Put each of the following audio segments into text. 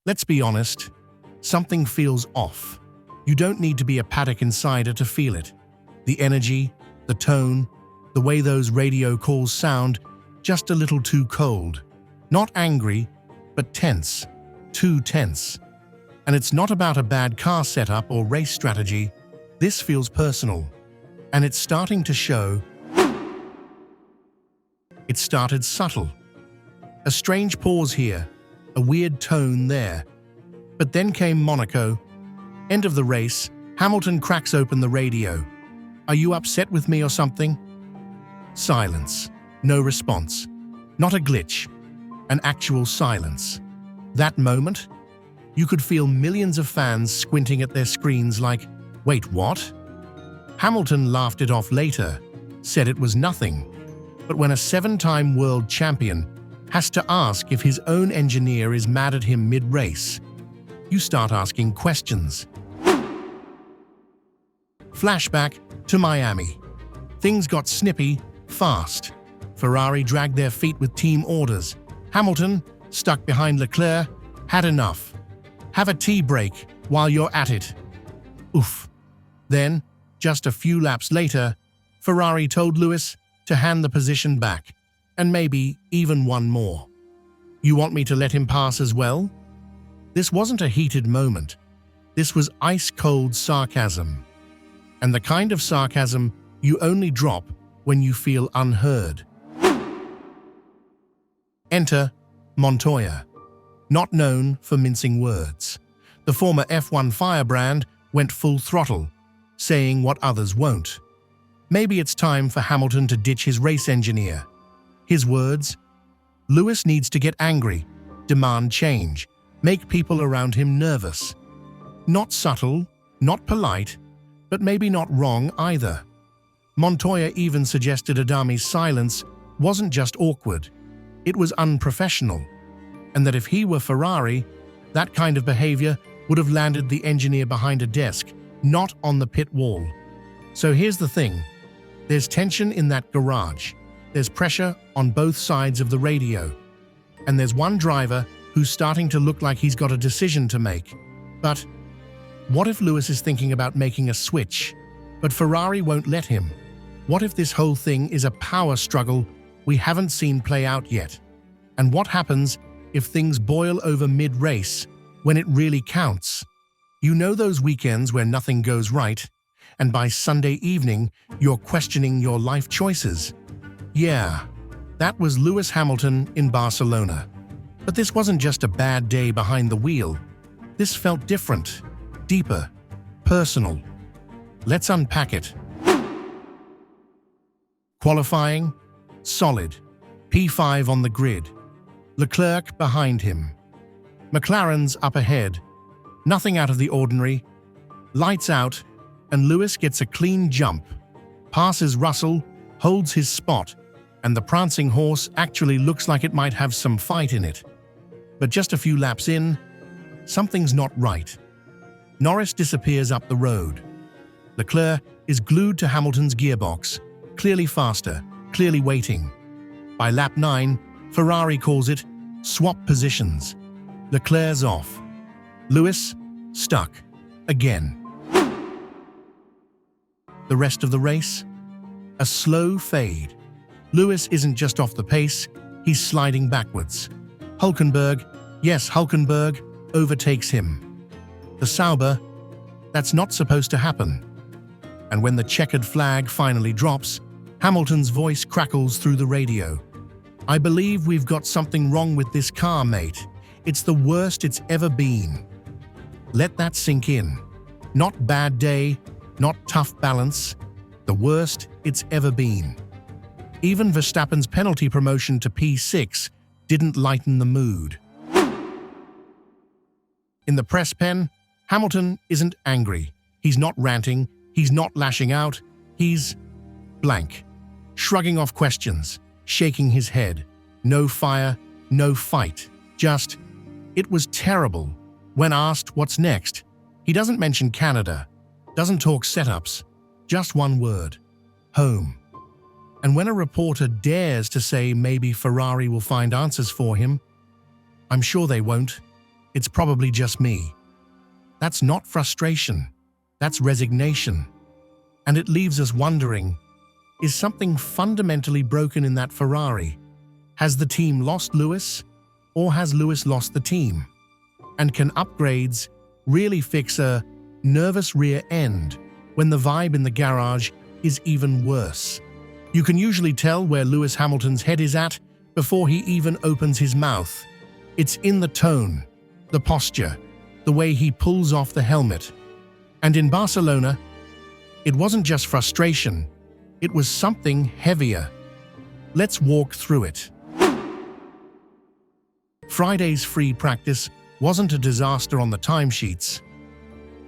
Let's be honest, something feels off. You don't need to be a Paddock Insider to feel it. The energy, the tone, the way those radio calls sound, just a little too cold. Not angry, but tense. Too tense. And it's not about a bad car setup or race strategy. This feels personal. And it's starting to show. It started subtle. A strange pause here, a weird tone there. But then came Monaco. End of the race, Hamilton cracks open the radio. "Are you upset with me or something?" Silence. No response. Not a glitch. An actual silence. That moment, you could feel millions of fans squinting at their screens like, "Wait, what?" Hamilton laughed it off later, said it was nothing. But when a 7-time world champion has to ask if his own engineer is mad at him mid-race, you start asking questions. Flashback to Miami. Things got snippy, fast. Ferrari dragged their feet with team orders. Hamilton, stuck behind Leclerc, had enough. "Have a tea break while you're at it." Oof. Then, just a few laps later, Ferrari told Lewis to hand the position back, and maybe even one more. "You want me to let him pass as well?" This wasn't a heated moment. This was ice-cold sarcasm. And the kind of sarcasm you only drop when you feel unheard. Enter Montoya. Not known for mincing words. The former F1 firebrand went full throttle, saying what others won't. Maybe it's time for Hamilton to ditch his race engineer. His words? Lewis needs to get angry, demand change, make people around him nervous. Not subtle, not polite, but maybe not wrong either. Montoya even suggested Adami's silence wasn't just awkward, it was unprofessional, and that if he were Ferrari, that kind of behavior would have landed the engineer behind a desk, not on the pit wall. So here's the thing. There's tension in that garage. There's pressure on both sides of the radio. And there's one driver who's starting to look like he's got a decision to make. But what if Lewis is thinking about making a switch, but Ferrari won't let him? What if this whole thing is a power struggle we haven't seen play out yet? And what happens if things boil over mid-race when it really counts? You know those weekends where nothing goes right, and by Sunday evening you're questioning your life choices? Yeah, that was Lewis Hamilton in Barcelona. But this wasn't just a bad day behind the wheel. This felt different, deeper, personal. Let's unpack it. Qualifying? Solid. P5 on the grid. Leclerc behind him. McLaren's up ahead. Nothing out of the ordinary. Lights out, and Lewis gets a clean jump. Passes Russell, holds his spot, and the prancing horse actually looks like it might have some fight in it. But just a few laps in, something's not right. Norris disappears up the road. Leclerc is glued to Hamilton's gearbox, clearly faster, clearly waiting. By lap 9, Ferrari calls it swap positions. Leclerc's off. Lewis, stuck. Again. The rest of the race? A slow fade. Lewis isn't just off the pace, he's sliding backwards. Hülkenberg, yes, Hülkenberg, overtakes him. The Sauber, that's not supposed to happen. And when the checkered flag finally drops, Hamilton's voice crackles through the radio. "I believe we've got something wrong with this car, mate. It's the worst it's ever been." Let that sink in. Not bad day, not tough balance, the worst it's ever been. Even Verstappen's penalty promotion to P6 didn't lighten the mood. In the press pen, Hamilton isn't angry. He's not ranting. He's not lashing out. He's blank. Shrugging off questions, shaking his head. No fire, no fight. Just, "It was terrible." When asked what's next, he doesn't mention Canada, doesn't talk setups, just one word: home. And when a reporter dares to say maybe Ferrari will find answers for him, "I'm sure they won't. it's probably just me. That's not frustration. That's resignation. And it leaves us wondering, is something fundamentally broken in that Ferrari? Has the team lost Lewis, or has Lewis lost the team? And can upgrades really fix a nervous rear end when the vibe in the garage is even worse? You can usually tell where Lewis Hamilton's head is at before he even opens his mouth. It's in the tone, the posture, the way he pulls off the helmet. And in Barcelona, it wasn't just frustration, it was something heavier. Let's walk through it. Friday's free practice wasn't a disaster on the timesheets,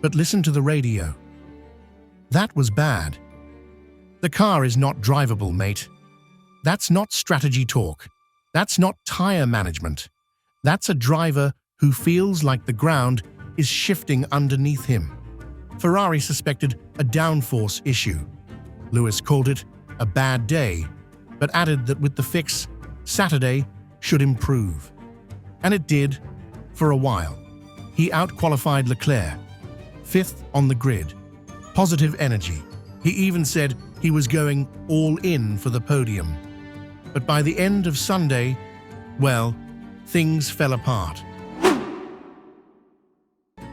but listen to the radio. That was bad. The car is not drivable, mate. That's not strategy talk. That's not tire management. That's a driver who feels like the ground is shifting underneath him. Ferrari suspected a downforce issue. Lewis called it a bad day, but added that with the fix, Saturday should improve. And it did, for a while. He outqualified Leclerc, 5th on the grid. Positive energy. He even said he was going all in for the podium. But by the end of Sunday, well, things fell apart.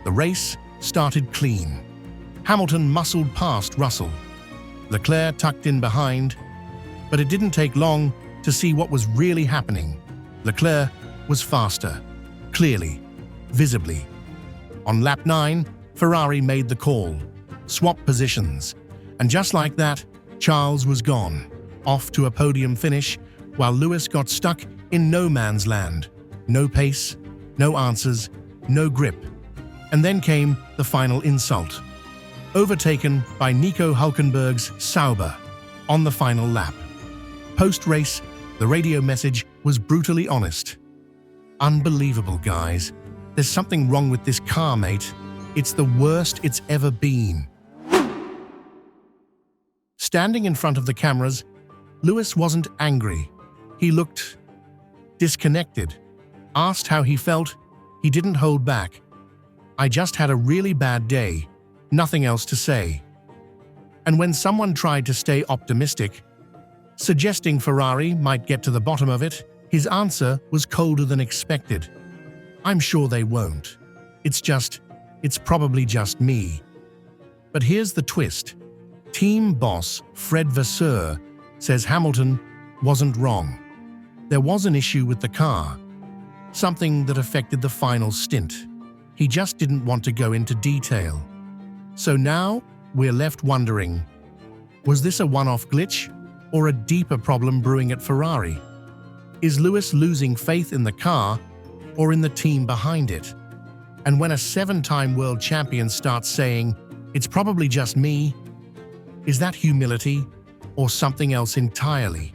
The race started clean. Hamilton muscled past Russell. Leclerc tucked in behind, but it didn't take long to see what was really happening. Leclerc was faster, clearly, visibly. On lap 9, Ferrari made the call, swap positions, and just like that, Charles was gone, off to a podium finish, while Lewis got stuck in no man's land. No pace, no answers, no grip. And then came the final insult. Overtaken by Nico Hülkenberg's Sauber on the final lap. Post-race, the radio message was brutally honest. Unbelievable, guys. There's something wrong with this car, mate. It's the worst it's ever been. Standing in front of the cameras, Lewis wasn't angry. He looked disconnected. Asked how he felt, he didn't hold back. I just had a really bad day. Nothing else to say. And when someone tried to stay optimistic, suggesting Ferrari might get to the bottom of it, his answer was colder than expected. I'm sure they won't. It's probably just me. But here's the twist. Team boss Fred Vasseur says Hamilton wasn't wrong. There was an issue with the car, something that affected the final stint. He just didn't want to go into detail. So now we're left wondering, was this a one-off glitch or a deeper problem brewing at Ferrari? Is Lewis losing faith in the car or in the team behind it? And when a 7-time world champion starts saying, it's probably just me, is that humility or something else entirely?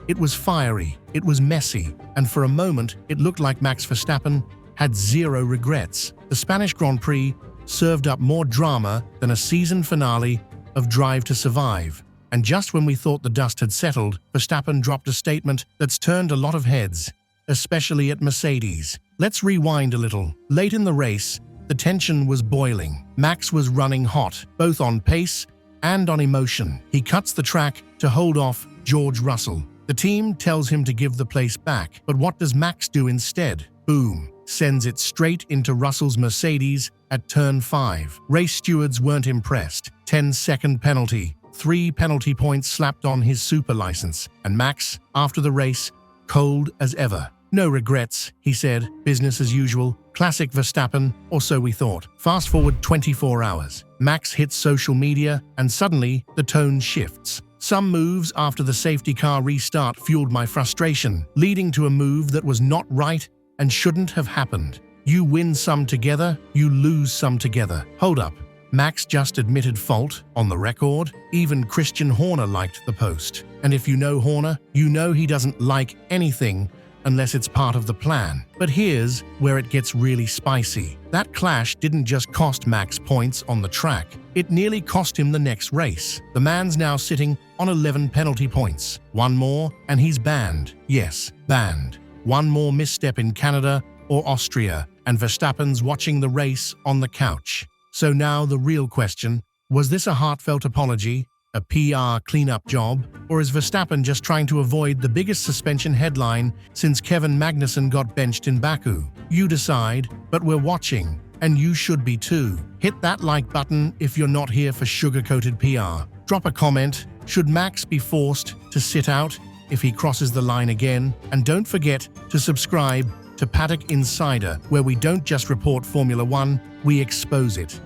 It was fiery, it was messy, and for a moment it looked like Max Verstappen had zero regrets. The Spanish Grand Prix served up more drama than a season finale of Drive to Survive. And just when we thought the dust had settled, Verstappen dropped a statement that's turned a lot of heads, especially at Mercedes. Let's rewind a little. Late in the race, the tension was boiling. Max was running hot, both on pace and on emotion. He cuts the track to hold off George Russell. The team tells him to give the place back, but what does Max do instead? Boom. Sends it straight into Russell's Mercedes at turn 5. Race stewards weren't impressed. 10-second penalty. 3 penalty points slapped on his super license. And Max, after the race, cold as ever. No regrets, he said. Business as usual. Classic Verstappen, or so we thought. Fast forward 24 hours. Max hits social media, and suddenly the tone shifts. Some moves after the safety car restart fueled my frustration, leading to a move that was not right and shouldn't have happened. You win some together, you lose some together. Hold up. Max just admitted fault on the record. Even Christian Horner liked the post. And if you know Horner, you know he doesn't like anything unless it's part of the plan. But here's where it gets really spicy. That clash didn't just cost Max points on the track. It nearly cost him the next race. The man's now sitting on 11 penalty points. One more and he's banned. Yes, banned. One more misstep in Canada, or Austria, and Verstappen's watching the race on the couch. So now the real question, was this a heartfelt apology, a PR cleanup job, or is Verstappen just trying to avoid the biggest suspension headline since Kevin Magnussen got benched in Baku? You decide, but we're watching, and you should be too. Hit that like button if you're not here for sugar-coated PR. Drop a comment, should Max be forced to sit out if he crosses the line again? And don't forget to subscribe to Paddock Insider, where we don't just report Formula One, we expose it.